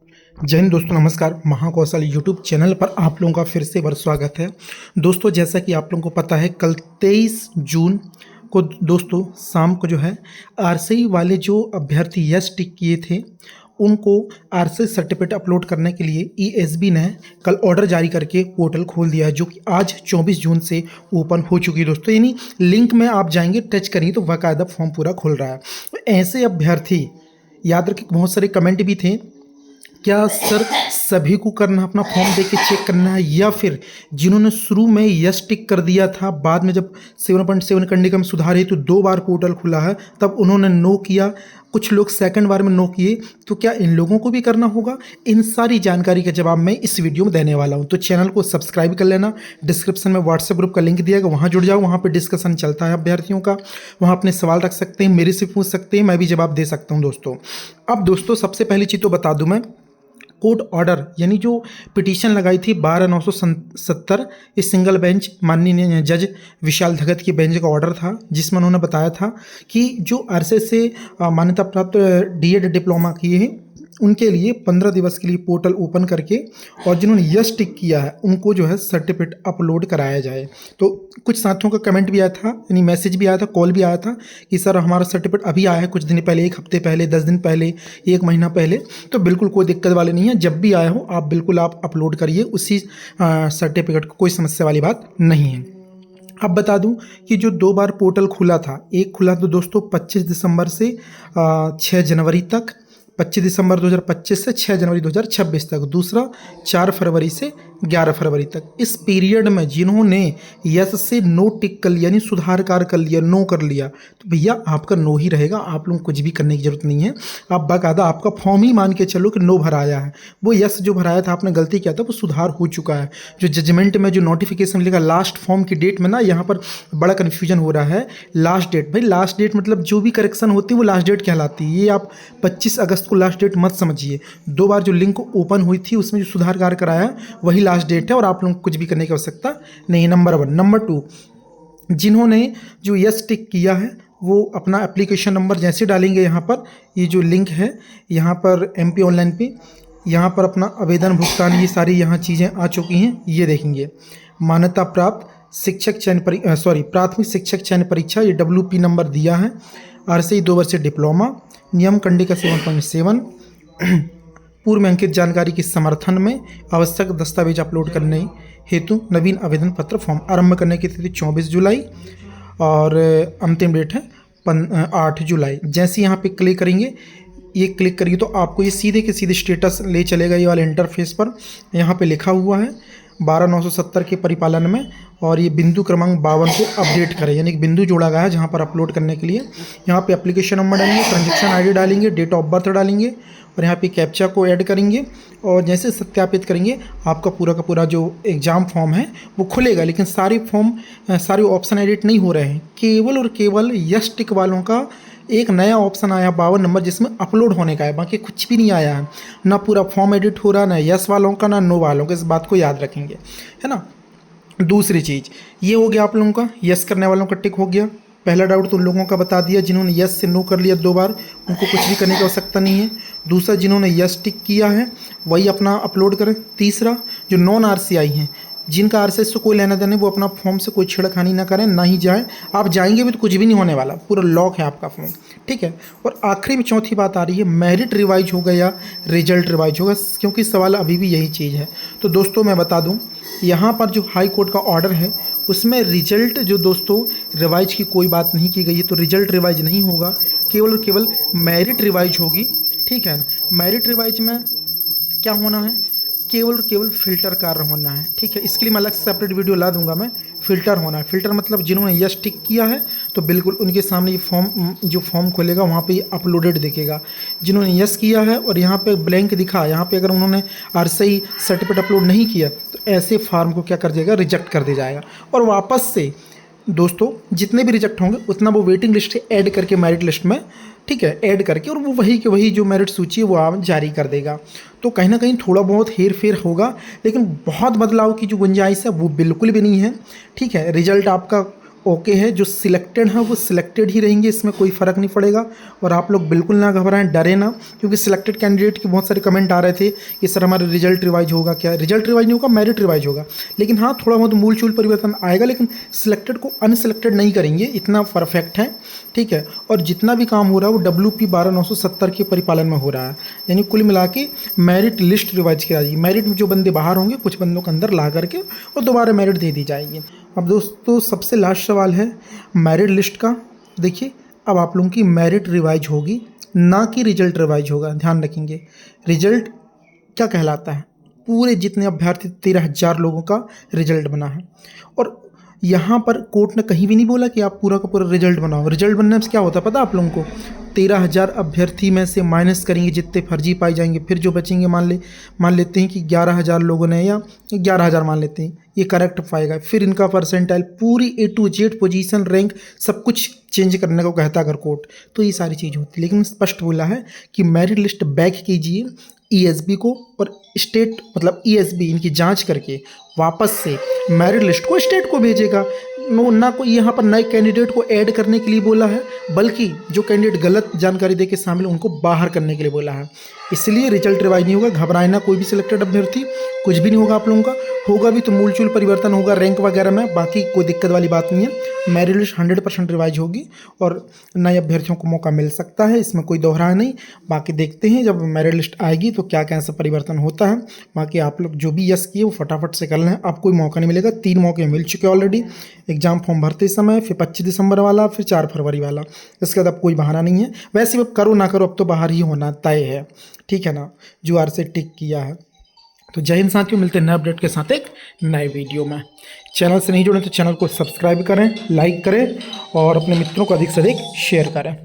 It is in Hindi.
जय हिंद दोस्तों, नमस्कार। महाकौशल यूट्यूब चैनल पर आप लोगों का फिर से एक बार स्वागत है। दोस्तों, जैसा कि आप लोगों को पता है, कल 23 जून को दोस्तों शाम को जो है आरसीई वाले जो अभ्यर्थी यस टिक किए थे उनको आरसीई सर्टिफिकेट अपलोड करने के लिए ईएसबी ने कल ऑर्डर जारी करके पोर्टल खोल दिया है, जो कि आज 24 जून से ओपन हो चुकी है दोस्तों। यानी लिंक में आप जाएंगे, टच करेंगे तो बाकायदा फॉर्म पूरा खुल रहा है। तो ऐसे अभ्यर्थी याद रखें, बहुत सारे कमेंट भी थे, क्या सर सभी को करना, अपना फॉर्म देके चेक करना है, या फिर जिन्होंने शुरू में यस टिक कर दिया था, बाद में जब 7.7 कंडिका में सुधार हेतु तो 2 बार पोर्टल खुला है तब उन्होंने नो किया, कुछ लोग सेकंड बार में नो किए, तो क्या इन लोगों को भी करना होगा? इन सारी जानकारी का जवाब मैं इस वीडियो में देने वाला हूं। तो चैनल को सब्सक्राइब कर लेना, डिस्क्रिप्शन में व्हाट्सएप ग्रुप का लिंक दिया गया, वहां जुड़ जाओ। वहां पर डिस्कशन चलता है अभ्यर्थियों का, वहां अपने सवाल रख सकते हैं, मेरे से पूछ सकते हैं, मैं भी जवाब दे सकता हूँ दोस्तों। अब दोस्तों, सबसे पहली चीज़ तो बता दूं मैं, कोर्ट ऑर्डर यानी जो पिटीशन लगाई थी 12/970, इस सिंगल बेंच माननीय जज विशाल धगत की बेंच का ऑर्डर था, जिसमें उन्होंने बताया था कि जो अरसे से मान्यता प्राप्त डीएड डिप्लोमा किए हैं उनके लिए 15 दिवस के लिए पोर्टल ओपन करके, और जिन्होंने यस टिक किया है उनको जो है सर्टिफिकेट अपलोड कराया जाए। तो कुछ साथियों का कमेंट भी आया था, यानी मैसेज भी आया था, कॉल भी आया था कि सर हमारा सर्टिफिकेट अभी आया है कुछ दिन पहले, 1 हफ्ते पहले, 10 दिन पहले, 1 महीना पहले। तो बिल्कुल कोई दिक्कत वाली नहीं है, जब भी आया हो आप बिल्कुल आप अपलोड करिए उसी सर्टिफिकेट को, कोई समस्या वाली बात नहीं है। अब बता दूं कि जो 2 बार पोर्टल खुला था, एक खुला तो दोस्तों 25 दिसंबर से 6 जनवरी तक, 25 दिसंबर 2025 से 6 जनवरी 2026 तक, दूसरा 4 फरवरी से 11 फरवरी तक। इस पीरियड में जिन्होंने यस से नो टिक कर लिया, यानी सुधार कार्य कर लिया, नो कर लिया, तो भैया आपका नो ही रहेगा, आप लोग कुछ भी करने की जरूरत नहीं है। आप बाकायदा आपका फॉर्म ही मान के चलो कि नो भराया है, वो यस जो भराया था आपने गलती किया था वो सुधार हो चुका है। जो जजमेंट में जो नोटिफिकेशन मिलेगा लास्ट फॉर्म की डेट में ना, यहाँ पर बड़ा कन्फ्यूजन हो रहा है। लास्ट डेट, भाई लास्ट डेट मतलब जो भी करेक्शन होती है वो लास्ट डेट कहलाती है, ये आप 25 अगस्त को लास्ट डेट मत समझिए। 2 बार जो लिंक ओपन हुई थी उसमें जो सुधार कार्य कराया वही लास्ट डेट है, और आप लोगों को कुछ भी करने की आवश्यकता नहीं। नंबर 1। नंबर 2, जिन्होंने जो यस टिक किया है वो अपना एप्लीकेशन नंबर जैसे डालेंगे, यहाँ पर ये जो लिंक है यहाँ पर एमपी ऑनलाइन पे, यहाँ पर अपना आवेदन भुगतान, ये सारी यहाँ चीज़ें आ चुकी हैं, ये देखेंगे। मान्यता प्राप्त शिक्षक चयन प्राथमिक शिक्षक चयन परीक्षा, ये WP नंबर दिया है। आरसीई 2 वर्षीय डिप्लोमा, नियम कंडिका 7.7, पूर्व में अंकित जानकारी के समर्थन में आवश्यक दस्तावेज अपलोड करने हेतु नवीन आवेदन पत्र फॉर्म, आरंभ करने की तिथि 24 जुलाई और अंतिम डेट है 8 जुलाई। जैसे यहाँ पे क्लिक करेंगे, ये क्लिक करिए तो आपको ये सीधे के सीधे स्टेटस ले चलेगा, ये वाले इंटरफेस पर। यहाँ पे लिखा हुआ है 12/970 के परिपालन में, और ये बिंदु क्रमांक 52 को अपडेट करें, यानी एक बिंदु जोड़ा गया है जहाँ पर अपलोड करने के लिए। यहाँ पे एप्लीकेशन नंबर डालेंगे, ट्रांजेक्शन आईडी डालेंगे, डेट ऑफ बर्थ डालेंगे, और यहाँ पे कैप्चा को ऐड करेंगे, और जैसे सत्यापित करेंगे आपका पूरा का पूरा जो एग्ज़ाम फॉर्म है वो खुलेगा। लेकिन सारे ऑप्शन एडिट नहीं हो रहे हैं, केवल और केवल यस टिक वालों का एक नया ऑप्शन आया 52 नंबर, जिसमें अपलोड होने का है, बाकी कुछ भी नहीं आया है। ना पूरा फॉर्म एडिट हो रहा, ना यस वालों का, ना नो वालों का, इस बात को याद रखेंगे, है ना। दूसरी चीज़ ये हो गया आप लोगों का, यस करने वालों का टिक हो गया। पहला डाउट तो उन लोगों का बता दिया, जिन्होंने यस से नो कर लिया 2 बार, उनको कुछ भी करने की आवश्यकता नहीं है। दूसरा, जिन्होंने यस टिक किया है वही अपना अपलोड करें। तीसरा, जो नॉन आरसीआई हैं, जिनका आरसीआई से कोई लेना देना, वो अपना फॉर्म से कोई छेड़खानी ना करें, ना ही जाएं। आप जाएंगे भी तो कुछ भी नहीं होने वाला, पूरा लॉक है आपका फॉर्म, ठीक है। और आखिरी में चौथी बात आ रही है, मेरिट रिवाइज होगा या रिजल्ट रिवाइज होगा, क्योंकि सवाल अभी भी यही चीज़ है। तो दोस्तों मैं बता दूं, यहाँ पर जो हाई कोर्ट का ऑर्डर है उसमें रिजल्ट जो दोस्तों रिवाइज की कोई बात नहीं की गई है, तो रिजल्ट रिवाइज नहीं होगा, केवल और केवल मेरिट रिवाइज होगी, ठीक है ना। मेरिट रिवाइज में क्या होना है, केवल और केवल फिल्टर कार्य होना है, ठीक है। इसके लिए मैं अलग से सेपरेट वीडियो ला दूंगा मैं। फिल्टर होना है, फिल्टर मतलब जिन्होंने यस टिक किया है तो बिल्कुल उनके सामने ये फॉर्म खुलेगा, वहाँ पे ये अपलोडेड दिखेगा। जिन्होंने यस किया है और यहाँ पे ब्लैंक दिखा, यहाँ पे अगर उन्होंने आरसीई सर्टिफिकेट अपलोड नहीं किया तो ऐसे फार्म को क्या कर देगा, रिजेक्ट कर दिया जाएगा। और वापस से दोस्तों जितने भी रिजेक्ट होंगे उतना वो वेटिंग लिस्ट से ऐड करके मेरिट लिस्ट में, ठीक है, ऐड करके, और वो वही के वही जो मेरिट सूची है वो आप जारी कर देगा। तो कहीं ना कहीं थोड़ा बहुत हेर फेर होगा, लेकिन बहुत बदलाव की जो गुंजाइश है वो बिल्कुल भी नहीं है, ठीक है। रिजल्ट आपका ओके है। जो सिलेक्टेड हैं वो सिलेक्टेड ही रहेंगे, इसमें कोई फ़र्क नहीं पड़ेगा। और आप लोग बिल्कुल ना घबराएं, डरे ना, क्योंकि सिलेक्टेड कैंडिडेट के बहुत सारे कमेंट आ रहे थे कि सर हमारा रिजल्ट रिवाइज होगा क्या। रिजल्ट रिवाइज नहीं होगा, मेरिट रिवाइज होगा। लेकिन हाँ, थोड़ा बहुत मूल चूल परिवर्तन आएगा, लेकिन सिलेक्टेड को अनसिलेक्टेड नहीं करेंगे, इतना परफेक्ट है, ठीक है। और जितना भी काम हो रहा है वो WP 12970 के परिपालन में हो रहा है, यानी कुल मिला के मेरिट लिस्ट रिवाइज की जाएगी। मेरिट में जो बंदे बाहर होंगे कुछ बंदों को अंदर ला करके और दोबारा मेरिट दे दी जाएगी। अब दोस्तों सबसे लास्ट सवाल है मेरिट लिस्ट का। देखिए, अब आप लोगों की मेरिट रिवाइज होगी, ना कि रिजल्ट रिवाइज होगा। ध्यान रखेंगे, रिजल्ट क्या कहलाता है, पूरे जितने अभ्यर्थी 13,000 लोगों का रिजल्ट बना है। और यहाँ पर कोर्ट ने कहीं भी नहीं बोला कि आप पूरा का पूरा रिजल्ट बनाओ। रिजल्ट बनने से क्या होता है पता है आप लोगों को, 13,000 अभ्यर्थी में से माइनस करेंगे जितने फर्जी पाए जाएंगे, फिर जो बचेंगे मान लेते हैं कि 11,000 लोगों ने, या 11,000 मान लेते हैं, ये करेक्ट पाएगा। फिर इनका परसेंटाइल पूरी A to Z position rank सब कुछ चेंज करने को कहता है अगर कोर्ट, तो ये सारी चीज़ होती है। लेकिन स्पष्ट बोला है कि मेरिट लिस्ट बैक कीजिए ESB को, और स्टेट मतलब ESB इनकी जांच करके वापस से मेरिट लिस्ट को स्टेट को भेजेगा। ना कोई यहाँ पर नए कैंडिडेट को ऐड करने के लिए बोला है, बल्कि जो कैंडिडेट गलत जानकारी दे के शामिल उनको बाहर करने के लिए बोला है। इसलिए रिजल्ट रिवाइज नहीं होगा, घबराए ना कोई भी सिलेक्टेड अभ्यर्थी, कुछ भी नहीं होगा आप लोगों का। होगा भी तो मूलचूल परिवर्तन होगा रैंक वगैरह में, बाकी कोई दिक्कत वाली बात नहीं है। मेरिट लिस्ट 100% रिवाइज होगी और नए अभ्यर्थियों को मौका मिल सकता है, इसमें कोई दोहरा नहीं। बाकी देखते हैं जब मेरिट लिस्ट आएगी तो क्या कैसा परिवर्तन होता है। बाकी आप लोग जो भी यस किए वो फटाफट से कर लें, अब कोई मौका नहीं मिलेगा। 3 मौके मिल चुके ऑलरेडी, एग्जाम फॉर्म भरते समय, फिर 25 दिसंबर वाला, फिर 4 फरवरी वाला। इसके बाद अब कोई बहाना नहीं है। वैसे अब करो ना करो, अब तो बाहर ही होना तय है, ठीक है ना, जो आर से टिक किया है। तो जय हिंद साथियों, मिलते हैं नए अपडेट के साथ एक नए वीडियो में। चैनल से नहीं जुड़े तो चैनल को सब्सक्राइब करें, लाइक करें और अपने मित्रों को अधिक से अधिक शेयर करें।